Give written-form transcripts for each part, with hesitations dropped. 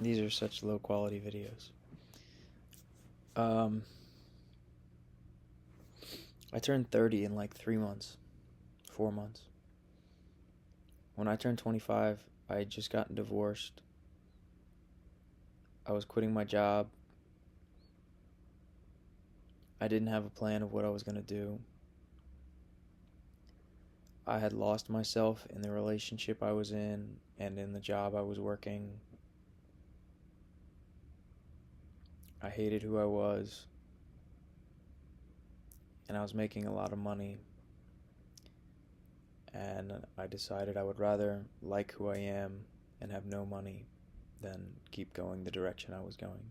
These are such low quality videos. Um, I turned 30 in like 3 months, 4 months. When I turned 25, I had just gotten divorced. I was quitting my job. I didn't have a plan of what I was going to do. I had lost myself in the relationship I was in and in the job I was working. I hated who I was, and I was making a lot of money. And I decided I would rather like who I am and have no money than keep going the direction I was going.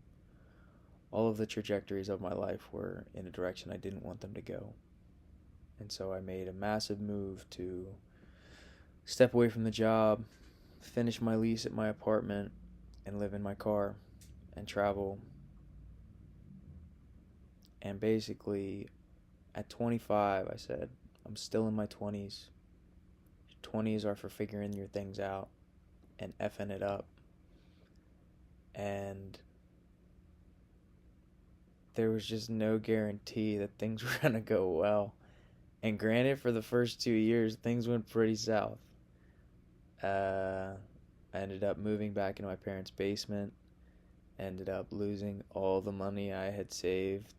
All of the trajectories of my life were in a direction I didn't want them to go. And so I made a massive move to step away from the job, finish my lease at my apartment, and live in my car and travel. And basically, at 25, I said, I'm still in my 20s. 20s are for figuring your things out and effing it up. And there was just no guarantee that things were going to go well. And granted, for the first 2 years, things went pretty south. I ended up moving back into my parents' basement, ended up losing all the money I had saved.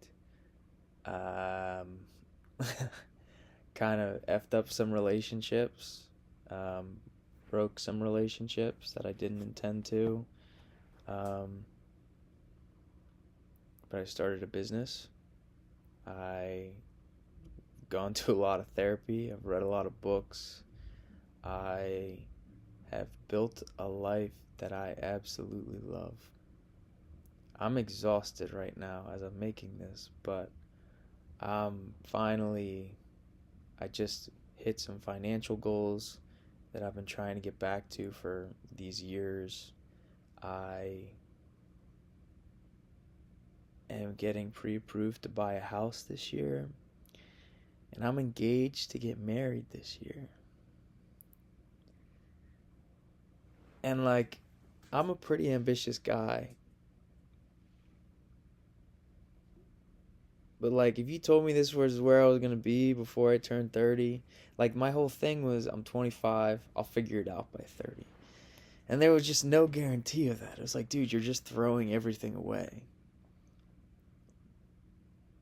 Um, kind of effed up some relationships, um, broke some relationships that I didn't intend to. Um, but I started a business. I've gone to a lot of therapy. I've read a lot of books. I have built a life that I absolutely love. I'm exhausted right now as I'm making this, but finally, I just hit some financial goals that I've been trying to get back to for these years. I am getting pre-approved to buy a house this year, and I'm engaged to get married this year. And like, I'm a pretty ambitious guy. But like, if you told me this was where I was gonna be before I turned 30, like my whole thing was I'm 25, I'll figure it out by 30. And there was just no guarantee of that. It was like, dude, you're just throwing everything away.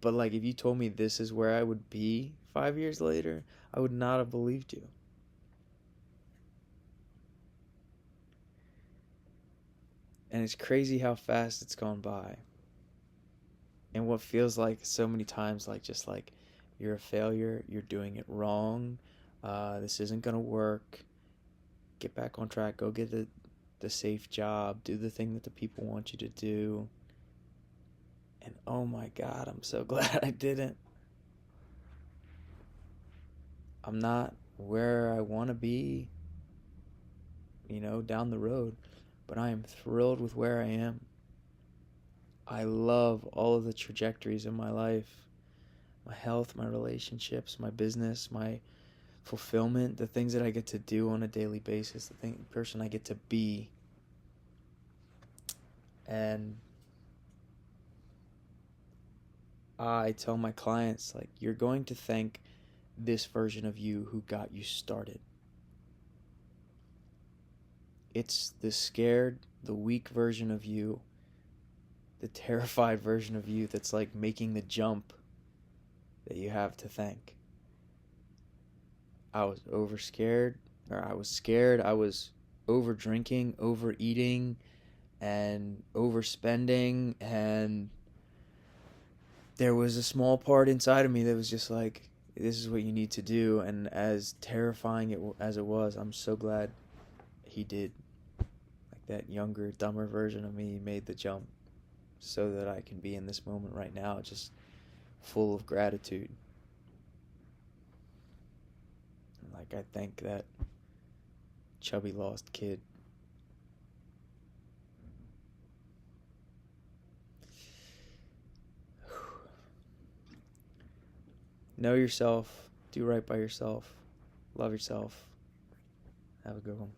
But like, if you told me this is where I would be 5 years later, I would not have believed you. And it's crazy how fast it's gone by. And what feels like so many times like just like you're a failure, you're doing it wrong, this isn't gonna work, get back on track, go get the safe job, do the thing that the people want you to do. And oh my god, I'm so glad I didn't. I'm not where I want to be, down the road, but I am thrilled with where I am. I love all of the trajectories in my life, my health, my relationships, my business, my fulfillment, the things that I get to do on a daily basis, the person I get to be. And I tell my clients, like, you're going to thank this version of you who got you started. It's the scared, the weak version of you, the terrified version of you that's like making the jump that you have to thank. I was scared, I was over drinking, overeating, and overspending, and there was a small part inside of me that was just like, this is what you need to do. And as terrifying as it was, I'm so glad he did. Like, that younger, dumber version of me made the jump so that I can be in this moment right now, just full of gratitude. And like, I thank that chubby lost kid. Know yourself, do right by yourself, love yourself. Have a good one.